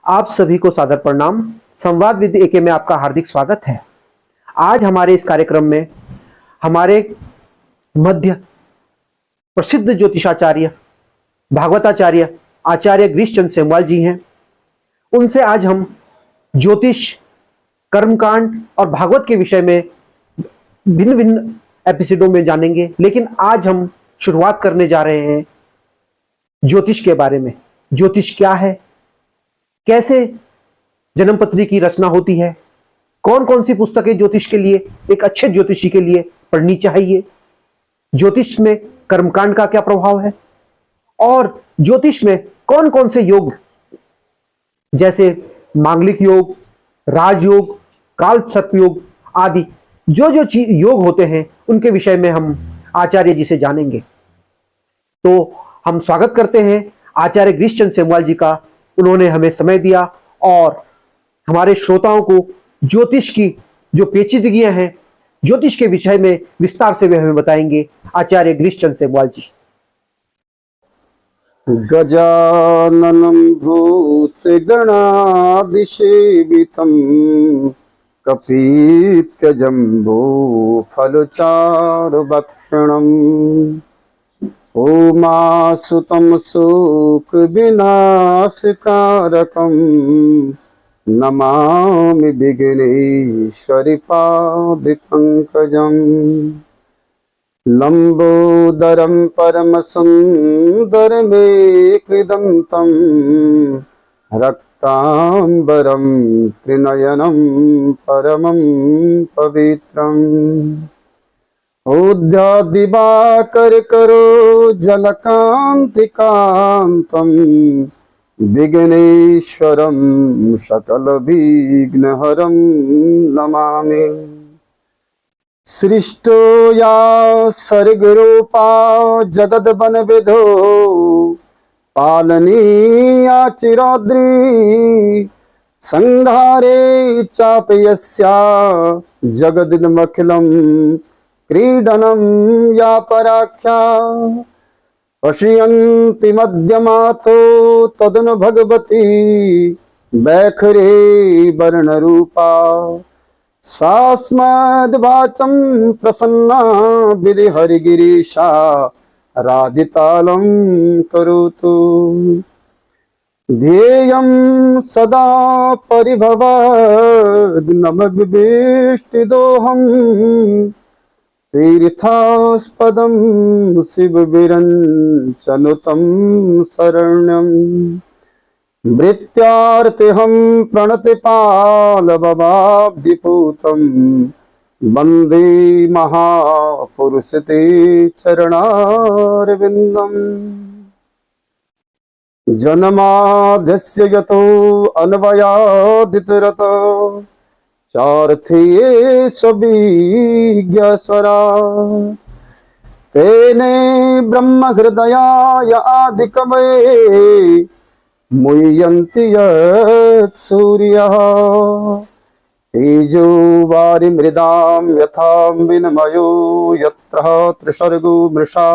आप सभी को सादर प्रणाम। संवाद विद एके में आपका हार्दिक स्वागत है। आज हमारे इस कार्यक्रम में हमारे मध्य प्रसिद्ध ज्योतिषाचार्य भागवताचार्य आचार्य गिरीश चंद्र सेमवाल जी हैं। उनसे आज हम ज्योतिष, कर्मकांड और भागवत के विषय में भिन्न भिन्न एपिसोडों में जानेंगे, लेकिन आज हम शुरुआत करने जा रहे हैं ज्योतिष के बारे में। ज्योतिष क्या है, कैसे जन्मपत्री की रचना होती है, कौन कौन सी पुस्तकें ज्योतिष के लिए, एक अच्छे ज्योतिषी के लिए पढ़नी चाहिए, ज्योतिष में कर्मकांड का क्या प्रभाव है, और ज्योतिष में कौन कौन से योग जैसे मांगलिक योग, राजयोग, काल सर्प योग आदि जो योग होते हैं उनके विषय में हम आचार्य जी से जानेंगे। तो हम स्वागत करते हैं आचार्य गिरीश चंद्र सेमवाल जी का। उन्होंने हमें समय दिया और हमारे श्रोताओं को ज्योतिष की जो पेचीदगियां हैं, ज्योतिष के विषय में विस्तार से वे हमें बताएंगे। आचार्य गिरीश चंद्र सेमवाल जी। गजाननं भूतगणादिसेवितं कपीत्यजम्बो फलचारुभक्षणम् उमासुतं शोकविनाशकारकं नमामि विघ्नेश्वरि पादपङ्कजम्। लंबोदरं परमसुन्दरमेकदन्तं रक्तांबरं त्रिनयनं परमं पवित्रम् उद्यादिवाकरकरोज्ज्वलकान्तिकान्तं विघ्नेश्वरं सकलविघ्नहरं नमामि। सृष्टो या सर्गरूपा जगद्वनविधो पालनीया चिराद्री संहारे चापयस्या जगदिदमखिलं क्रीडनं या पराख्या पश्यन्ति मध्यमातो तदनु भगवती वैखरे वर्णरूपा सास्मद्वाचं प्रसन्ना विधिहरिगिरीशा राधितालं करोतु। ध्येयं सदा परिभवग्नमविवेष्टिदोऽहं तीर्थास्पदं शिवविरञ्चनुतं शरण्यम्। भृत्यार्तिहं प्रणतिपालभवाब्धिपूतं वन्दे महापुरुषते चरणारविन्दम्। जन्माद्यस्य यतो अन्वयादितरत चार्थे स्वविज्ञस्वरा तेने ब्रह्महृदयाय आदिकवये मुह्यन्ति यत् सूर्यः तेजो वारिमृदां यथा विनिमयो यत्र त्रिसर्गो मृषा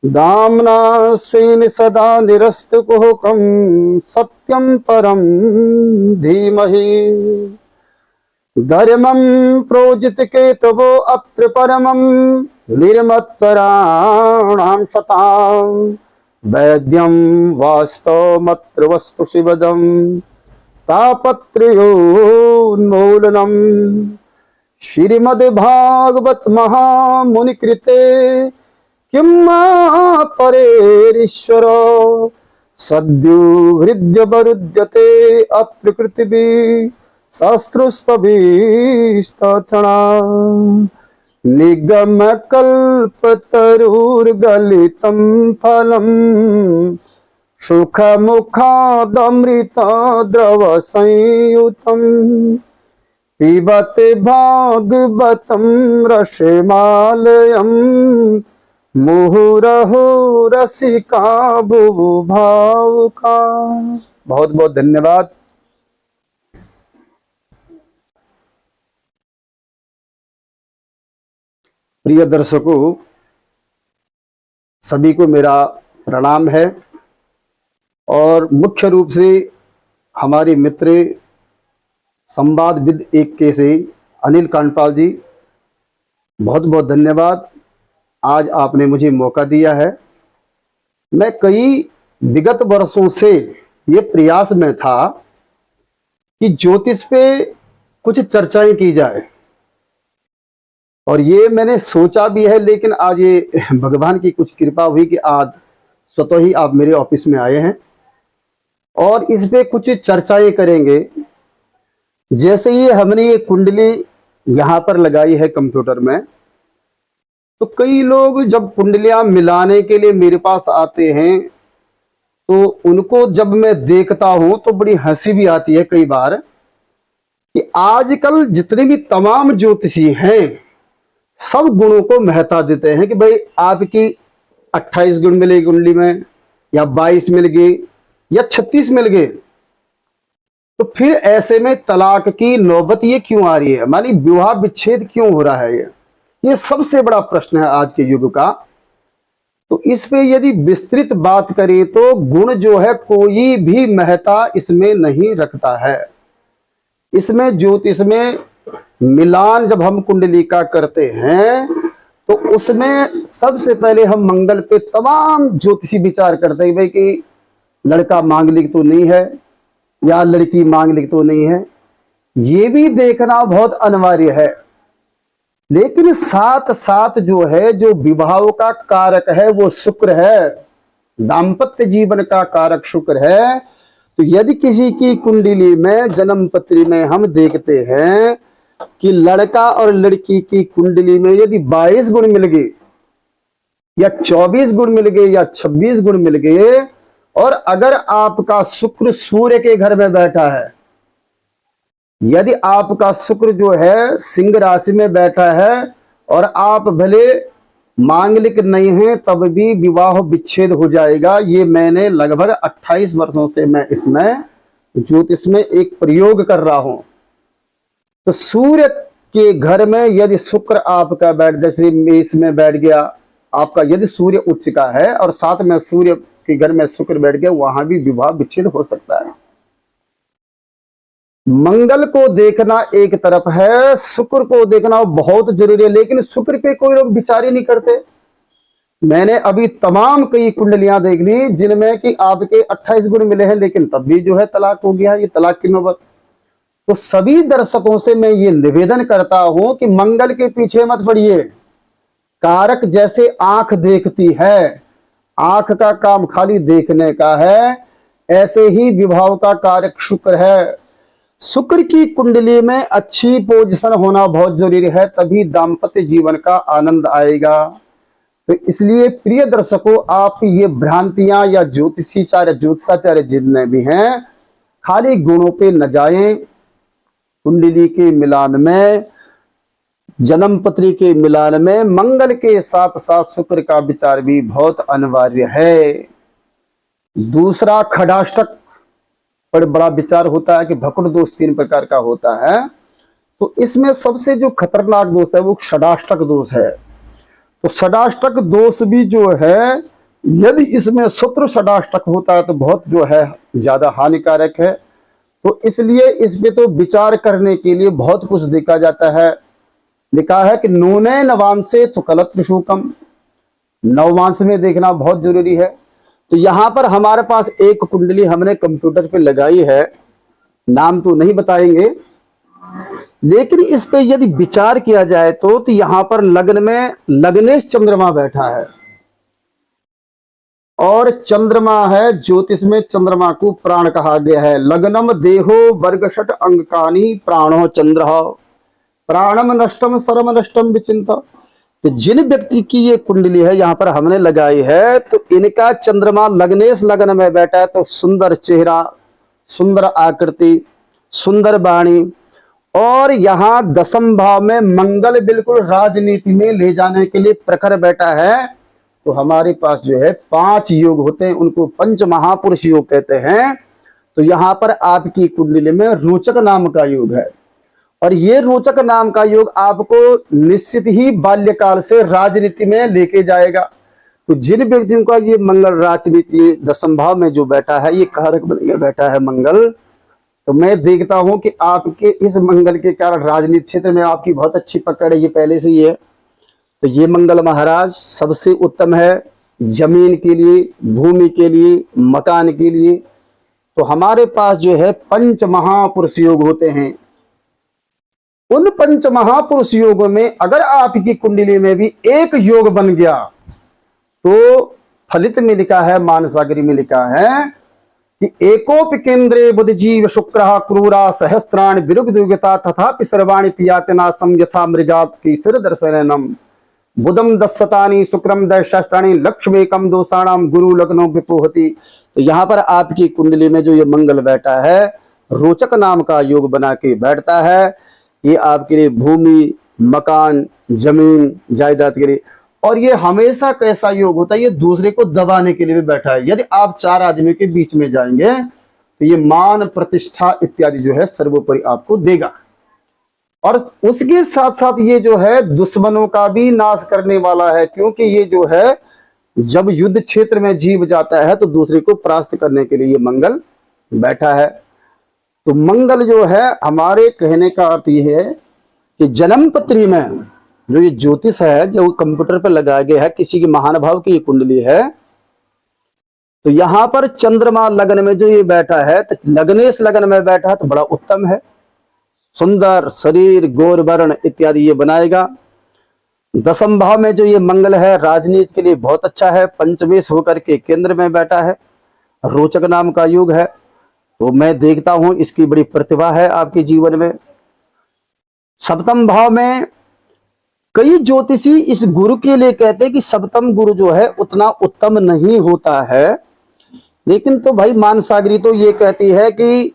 दाम्ना स्वेन सदा निरस्तकुहकं सत्यं परं धीमहि। धर्मं प्रोजितकेतवो अत्र परमं निर्मत्सराणां शताम् वैद्यं वास्तवमत्र वस्तु शिवदं तापत्रयोन्मूलनम्। श्रीमद्भागवत महामुनिकृते किं परेरीश्वर सद्यो हृद्यवरुध्यते अत्र पृथिवी सहस्रस्तभिस्तचना निगमकल्पतरुर्गलितं फलं सुखमुखादमृतद्रवसंयुतं पिबते भागवतं रसमालयं मुहुरहो रसिका भुभावुका। बहुत बहुत धन्यवाद। प्रिय दर्शकों, सभी को मेरा प्रणाम है और मुख्य रूप से हमारे मित्र संवाद विद एक के से अनिल कांडपाल जी, बहुत बहुत धन्यवाद। आज आपने मुझे मौका दिया है। मैं कई विगत वर्षों से ये प्रयास में था कि ज्योतिष पे कुछ चर्चाएं की जाए, और ये मैंने सोचा भी है, लेकिन आज ये भगवान की कुछ कृपा हुई कि आज स्वतः ही आप मेरे ऑफिस में आए हैं और इस पे कुछ चर्चाएं करेंगे। जैसे ये हमने ये कुंडली यहाँ पर लगाई है कंप्यूटर में, तो कई लोग जब कुंडलियां मिलाने के लिए मेरे पास आते हैं तो उनको जब मैं देखता हूं तो बड़ी हंसी भी आती है कई बार कि आजकल जितने भी तमाम ज्योतिषी हैं सब गुणों को महत्ता देते हैं कि भाई आपकी 28 गुण मिले कुंडली में, या 22 मिल गए, या 36 मिल गए। तो फिर ऐसे में तलाक की नौबत ये क्यों आ रही है, मानी विवाह विच्छेद क्यों हो रहा है? ये सबसे बड़ा प्रश्न है आज के युग का। तो इस पे यदि विस्तृत बात करें तो गुण जो है कोई भी महत्ता इसमें नहीं रखता है। इसमें ज्योतिष में मिलान जब हम कुंडली का करते हैं तो उसमें सबसे पहले हम मंगल पे तमाम ज्योतिषी विचार करते हैं भाई कि लड़का मांगलिक तो नहीं है या लड़की मांगलिक तो नहीं है, ये भी देखना बहुत अनिवार्य है। लेकिन साथ साथ जो है जो विवाह का कारक है वो शुक्र है, दाम्पत्य जीवन का कारक शुक्र है। तो यदि किसी की कुंडली में जन्म पत्री में हम देखते हैं कि लड़का और लड़की की कुंडली में यदि 22 गुण मिल गए या 24 गुण मिल गए या 26 गुण मिल गए, और अगर आपका शुक्र सूर्य के घर में बैठा है, यदि आपका शुक्र जो है सिंह राशि में बैठा है और आप भले मांगलिक नहीं हैं तब भी विवाह विच्छेद हो जाएगा। ये मैंने लगभग 28 वर्षों से मैं इसमें ज्योतिष में एक प्रयोग कर रहा हूं। तो सूर्य के घर में यदि शुक्र आपका बैठ, जैसे मेष में बैठ गया आपका, यदि सूर्य उच्च का है और साथ में सूर्य के घर में शुक्र बैठ गया, वहां भी विवाह विच्छेद हो सकता है। मंगल को देखना एक तरफ है, शुक्र को देखना बहुत जरूरी है, लेकिन शुक्र पे कोई लोग विचार ही नहीं करते। मैंने अभी तमाम कई कुंडलियां देख ली जिनमें कि आपके 28 गुण मिले हैं, लेकिन तब भी जो है तलाक हो गया, ये तलाक की नौबत। तो सभी दर्शकों से मैं ये निवेदन करता हूं कि मंगल के पीछे मत पड़िए। कारक जैसे आंख देखती है, आंख का काम खाली देखने का है, ऐसे ही विवाह का कारक शुक्र है। शुक्र की कुंडली में अच्छी पोजीशन होना बहुत जरूरी है, तभी दाम्पत्य जीवन का आनंद आएगा। तो इसलिए प्रिय दर्शकों, आप ये भ्रांतियां या ज्योतिषाचार्य जितने भी हैं, खाली गुणों पे न जाएं। कुंडली के मिलान में, जन्म पत्री के मिलान में मंगल के साथ साथ शुक्र का विचार भी बहुत अनिवार्य है। दूसरा, खडाष्टक पर बड़ा विचार होता है कि भकुड़ दोष 3 प्रकार का होता है। तो इसमें सबसे जो खतरनाक दोष है वो षडाष्टक दोष है। तो षडाष्टक दोष भी जो है, यदि इसमें शत्रु षडाष्टक होता है तो बहुत जो है ज्यादा हानिकारक है। तो इसलिए इस पे तो विचार करने के लिए बहुत कुछ देखा जाता है। लिखा है कि नूने नवांशे तो कलत्र शूकम, नववांश में देखना बहुत जरूरी है। तो यहां पर हमारे पास एक कुंडली हमने कंप्यूटर पे लगाई है, नाम तो नहीं बताएंगे, लेकिन इस पे यदि विचार किया जाए तो यहां पर लग्न में लग्नेश चंद्रमा बैठा है, और चंद्रमा है, ज्योतिष में चंद्रमा को प्राण कहा गया है। लग्नम देहो वर्गषट अंकानी प्राणो चंद्र प्राणम नष्टम सर्व नष्टम विचिंता। तो जिन व्यक्ति की ये कुंडली है यहाँ पर हमने लगाई है, तो इनका चंद्रमा लग्नेश लग्न में बैठा है, तो सुंदर चेहरा, सुंदर आकृति, सुंदर वाणी, और यहाँ 10वें भाव में मंगल बिल्कुल राजनीति में ले जाने के लिए प्रखर बैठा है। तो हमारे पास जो है 5 योग होते हैं, उनको पंच महापुरुष योग कहते हैं। तो यहाँ पर आपकी कुंडली में रोचक नाम का योग है, और ये रोचक नाम का योग आपको निश्चित ही बाल्यकाल से राजनीति में लेके जाएगा। तो जिन व्यक्तियों का ये मंगल राजनीति 10वें भाव में जो बैठा है, ये कारक बन के बैठा है मंगल, तो मैं देखता हूं कि आपके इस मंगल के कारण राजनीति क्षेत्र में आपकी बहुत अच्छी पकड़ है, ये पहले से ही है। तो ये मंगल महाराज सबसे उत्तम है जमीन के लिए, भूमि के लिए, मकान के लिए। तो हमारे पास जो है पंच महापुरुष योग होते हैं। उन पंच महापुरुष योगों में अगर आपकी कुंडली में भी एक योग बन गया तो फलित में लिखा है, मानसागरी में लिखा है कि एकोप केंद्रे बुध जीव शुक्र क्रूरा सहस्त्राण विरुग्धयुगता तथापि सर्वाणि पियातना समयथा मृगात की सिर दर्शनम बुधम दस्सतानि शुक्रम दशस्त्राणि लक्ष्मीकम दोषाणाम गुरु लग्नो विपोहति। तो यहाँ पर आपकी कुंडली में जो ये मंगल बैठा है, रोचक नाम का योग बना के बैठता है। ये आपके लिए भूमि, मकान, जमीन, जायदाद के लिए। और ये हमेशा कैसा योग होता है, ये दूसरे को दबाने के लिए भी बैठा है। यदि आप चार आदमी के बीच में जाएंगे तो ये मान, प्रतिष्ठा इत्यादि जो है सर्वोपरि आपको देगा। और उसके साथ साथ ये जो है दुश्मनों का भी नाश करने वाला है, क्योंकि ये जो है जब युद्ध क्षेत्र में जीव जाता है तो दूसरे को परास्त करने के लिए ये मंगल बैठा है। तो मंगल जो है, हमारे कहने का अर्थ ये है कि जन्म पत्री में जो ये ज्योतिष है, जो कंप्यूटर पर लगाया गया है, किसी की महानुभाव की ये कुंडली है, तो यहां पर चंद्रमा लग्न में जो ये बैठा है, तो लग्नेश लग्न में बैठा है तो बड़ा उत्तम है। सुंदर शरीर, गोर वर्ण इत्यादि ये बनाएगा। दसम भाव में जो ये मंगल है, राजनीति के लिए बहुत अच्छा है। पंचमेश होकर के केंद्र में बैठा है, रोचक नाम का योग है। तो मैं देखता हूं इसकी बड़ी प्रतिभा है आपके जीवन में। सप्तम भाव में कई ज्योतिषी इस गुरु के लिए कहते हैं कि सप्तम गुरु जो है उतना उत्तम नहीं होता है, लेकिन तो भाई मानसागरी तो ये कहती है कि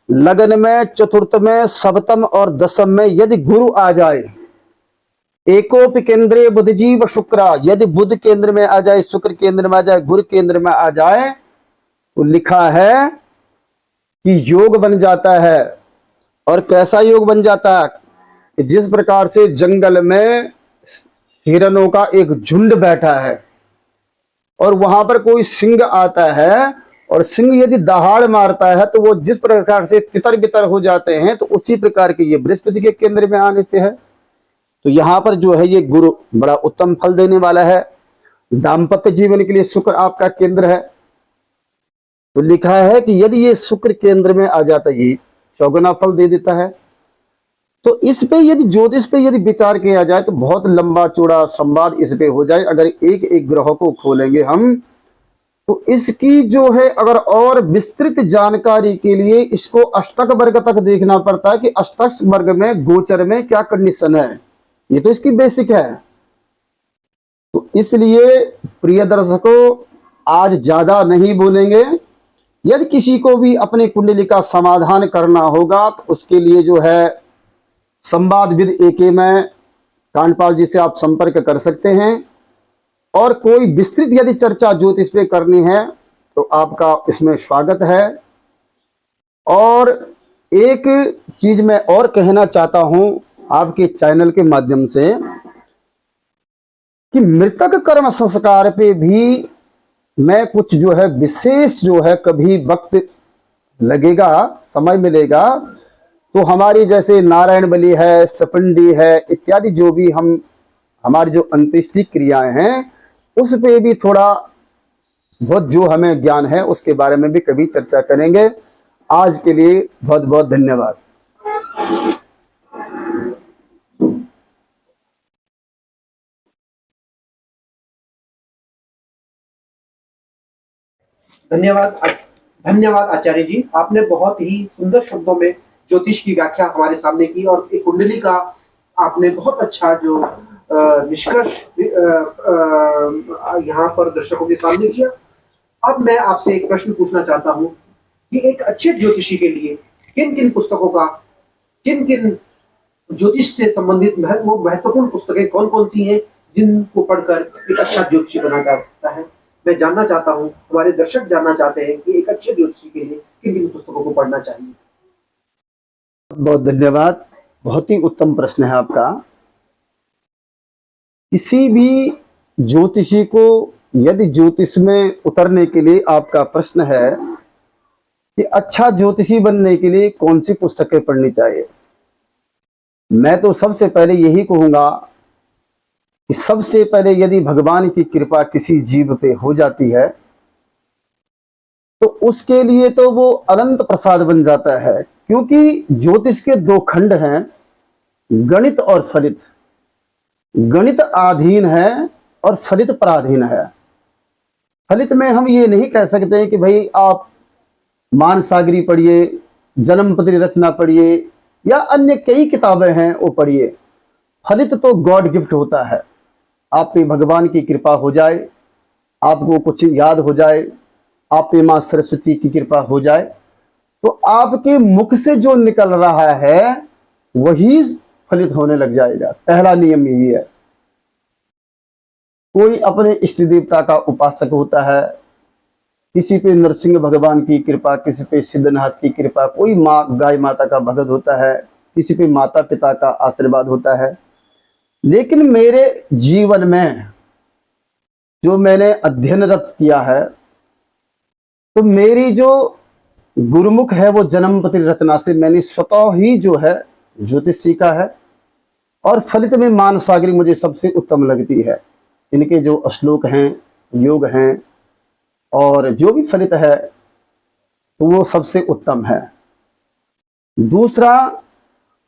लग्न में, चतुर्थ में, सप्तम और दसम में यदि गुरु आ जाए, एकोप केंद्रे बुध जीव शुक्र, यदि बुध केंद्र में आ जाए, शुक्र केंद्र में आ जाए, गुरु केंद्र में आ जाए, तो लिखा है कि योग बन जाता है। और कैसा योग बन जाता है कि जिस प्रकार से जंगल में हिरणों का एक झुंड बैठा है और वहां पर कोई सिंह आता है और सिंह यदि दहाड़ मारता है तो वो जिस प्रकार से तितर बितर हो जाते हैं, तो उसी प्रकार के ये बृहस्पति के केंद्र में आने से है। तो यहाँ पर जो है ये गुरु बड़ा उत्तम फल देने वाला है। दाम्पत्य जीवन के लिए शुक्र आपका केंद्र है। तो लिखा है कि यदि ये शुक्र केंद्र में आ जाता है, ये चौगुना फल दे देता है। तो इस पे यदि ज्योतिष पे यदि विचार किया जाए तो बहुत लंबा चौड़ा संवाद इस पे हो जाए। अगर एक एक ग्रह को खोलेंगे हम, तो इसकी जो है अगर और विस्तृत जानकारी के लिए इसको अष्टक वर्ग तक देखना पड़ता है कि अष्टक वर्ग में गोचर में क्या कंडीशन है। ये तो इसकी बेसिक है। तो इसलिए प्रिय दर्शकों, आज ज्यादा नहीं बोलेंगे। यदि किसी को भी अपनी कुंडली का समाधान करना होगा तो उसके लिए जो है संवाद विद एके में कांडपाल जी से आप संपर्क कर सकते हैं। और कोई विस्तृत यदि चर्चा ज्योतिष पे करनी है तो आपका इसमें स्वागत है। और एक चीज मैं और कहना चाहता हूं आपके चैनल के माध्यम से कि मृतक कर्म संस्कार पे भी मैं कुछ जो है विशेष जो है कभी वक्त लगेगा, समय मिलेगा तो हमारी जैसे नारायण बलि है, सपिंडी है इत्यादि जो भी हमारी जो अंत्येष्टि क्रियाएं हैं उस पे भी थोड़ा बहुत जो हमें ज्ञान है उसके बारे में भी कभी चर्चा करेंगे। आज के लिए बहुत बहुत धन्यवाद। धन्यवाद आचार्य जी। आपने बहुत ही सुंदर शब्दों में ज्योतिष की व्याख्या हमारे सामने की और एक कुंडली का आपने बहुत अच्छा जो निष्कर्ष यहाँ पर दर्शकों के सामने किया। अब मैं आपसे एक प्रश्न पूछना चाहता हूँ कि एक अच्छे ज्योतिषी के लिए किन किन पुस्तकों का, किन किन ज्योतिष से संबंधित वो महत्वपूर्ण पुस्तकें कौन कौन सी हैं जिनको पढ़कर एक अच्छा ज्योतिषी बना जा सकता है। मैं जानना चाहता हूँ, हमारे दर्शक जानना चाहते हैं कि एक अच्छे ज्योतिषी के लिए किन किन पुस्तकों को पढ़ना चाहिए। बहुत धन्यवाद। बहुत ही उत्तम प्रश्न है आपका। किसी भी ज्योतिषी को यदि ज्योतिष में उतरने के लिए आपका प्रश्न है कि अच्छा ज्योतिषी बनने के लिए कौन सी पुस्तकें पढ़नी चाहिए। मैं तो सबसे पहले यही कहूंगा कि सबसे पहले यदि भगवान की कृपा किसी जीव पे हो जाती है तो उसके लिए तो वो अनंत प्रसाद बन जाता है, क्योंकि ज्योतिष के दो खंड हैं, गणित और फलित। गणित आधीन है और फलित पराधीन है। फलित में हम ये नहीं कह सकते हैं कि भाई आप मानसागरी पढ़िए, जन्मपत्री रचना पढ़िए या अन्य कई किताबें हैं वो पढ़िए। फलित तो गॉड गिफ्ट होता है। आप पे भगवान की कृपा हो जाए, आपको कुछ याद हो जाए, आप पे मां सरस्वती की कृपा हो जाए, तो आपके मुख से जो निकल रहा है वही फलित होने लग जाएगा। पहला नियम यही है। कोई अपने इष्ट देवता का उपासक होता है, किसी पे नरसिंह भगवान की कृपा, किसी पे सिद्धनाथ की कृपा, कोई माँ गाय माता का भगत होता है, किसी पे माता पिता का आशीर्वाद होता है। लेकिन मेरे जीवन में जो मैंने अध्ययनरत किया है, तो मेरी जो गुरुमुख है वो जन्मपत्री रचना से मैंने स्वतः ही जो है ज्योतिष सीखा है। और फलित में मानसागरी मुझे सबसे उत्तम लगती है। इनके जो श्लोक हैं, योग हैं और जो भी फलित है तो वो सबसे उत्तम है। दूसरा,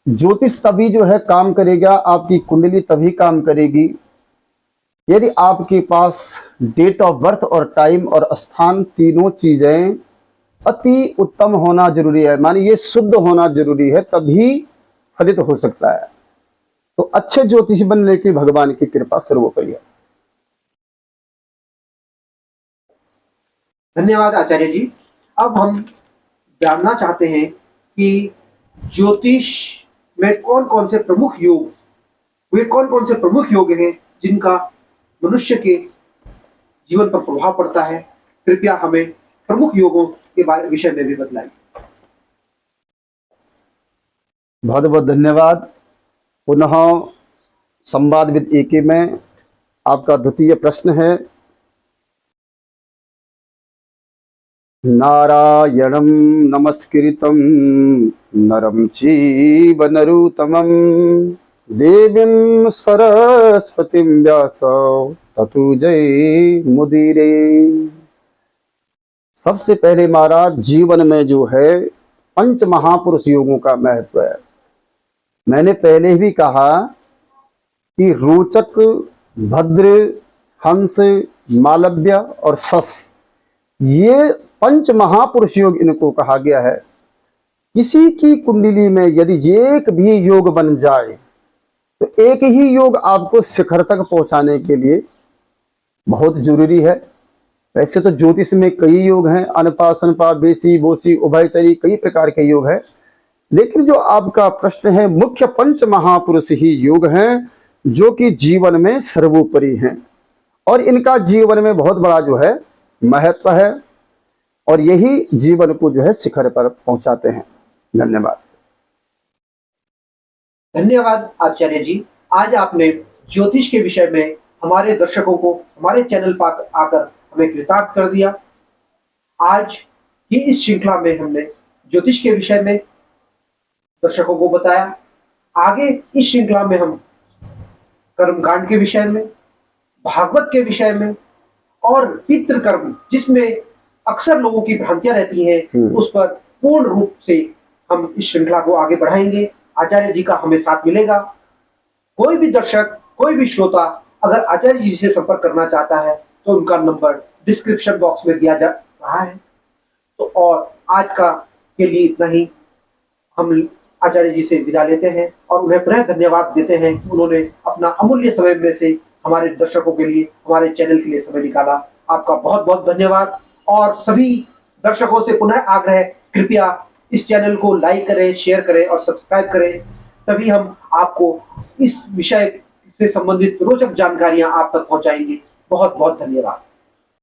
ज्योतिष तभी जो है काम करेगा, आपकी कुंडली तभी काम करेगी यदि आपके पास डेट ऑफ बर्थ और टाइम और स्थान तीनों चीजें अति उत्तम होना जरूरी है, माने ये शुद्ध होना जरूरी है, तभी फलित हो सकता है। तो अच्छे ज्योतिष बनने की भगवान की कृपा सर्वोपरि है। धन्यवाद आचार्य जी। अब हम जानना चाहते हैं कि ज्योतिष में कौन कौन से प्रमुख योग, वे कौन कौन से प्रमुख योग हैं जिनका मनुष्य के जीवन पर प्रभाव पड़ता है। कृपया हमें प्रमुख योगों के विषय में भी बतलाइए। बहुत बहुत धन्यवाद। पुनः संवाद विद एके में आपका द्वितीय प्रश्न है। नारायणं नमस्कृतं नरं चैव नरोत्तमं देवीं सरस्वतीं व्यासं ततो जयमुदीरये। सबसे पहले महाराज, जीवन में जो है पंच महापुरुष योगों का महत्व है। मैंने पहले भी कहा कि रोचक, भद्र, हंस, मालव्य और सस, ये पंच महापुरुष योग इनको कहा गया है। किसी की कुंडली में यदि एक भी योग बन जाए तो एक ही योग आपको शिखर तक पहुंचाने के लिए बहुत जरूरी है। वैसे तो ज्योतिष में कई योग हैं, अनपा, सनपा, बेसी, बोसी, उभयचरी, कई प्रकार के योग हैं, लेकिन जो आपका प्रश्न है, मुख्य पंच महापुरुष ही योग हैं जो कि जीवन में सर्वोपरि हैं और इनका जीवन में बहुत बड़ा जो है महत्व है और यही जीवन को जो है शिखर पर पहुंचाते हैं। धन्यवाद। धन्यवाद आचार्य जी। आज आपने ज्योतिष के विषय में हमारे दर्शकों को हमारे चैनल पर आकर हमें कृतार्थ कर दिया। आज की इस श्रृंखला में हमने ज्योतिष के विषय में दर्शकों को बताया। आगे इस श्रृंखला में हम कर्मकांड के विषय में, भागवत के विषय में और पितृकर्म, जिसमें अक्सर लोगों की भ्रांतियां रहती हैं, उस पर पूर्ण रूप से हम इस श्रृंखला को आगे बढ़ाएंगे। आचार्य जी का हमें साथ मिलेगा। कोई भी दर्शक, कोई भी श्रोता अगर आचार्य जी से संपर्क करना चाहता है तो उनका नंबर डिस्क्रिप्शन बॉक्स में दिया जा रहा है। तो और आज का के लिए इतना ही। हम आचार्य जी से विदा लेते हैं और उन्हें पुनः धन्यवाद देते हैं कि उन्होंने अपना अमूल्य समय में से हमारे दर्शकों के लिए, हमारे चैनल के लिए समय निकाला। आपका बहुत बहुत धन्यवाद। और सभी दर्शकों से पुनः आग्रह, कृपया इस चैनल को लाइक करें, शेयर करें और सब्सक्राइब करें, तभी हम आपको इस विषय से संबंधित रोचक जानकारियां आप तक पहुंचाएंगे। बहुत बहुत धन्यवाद।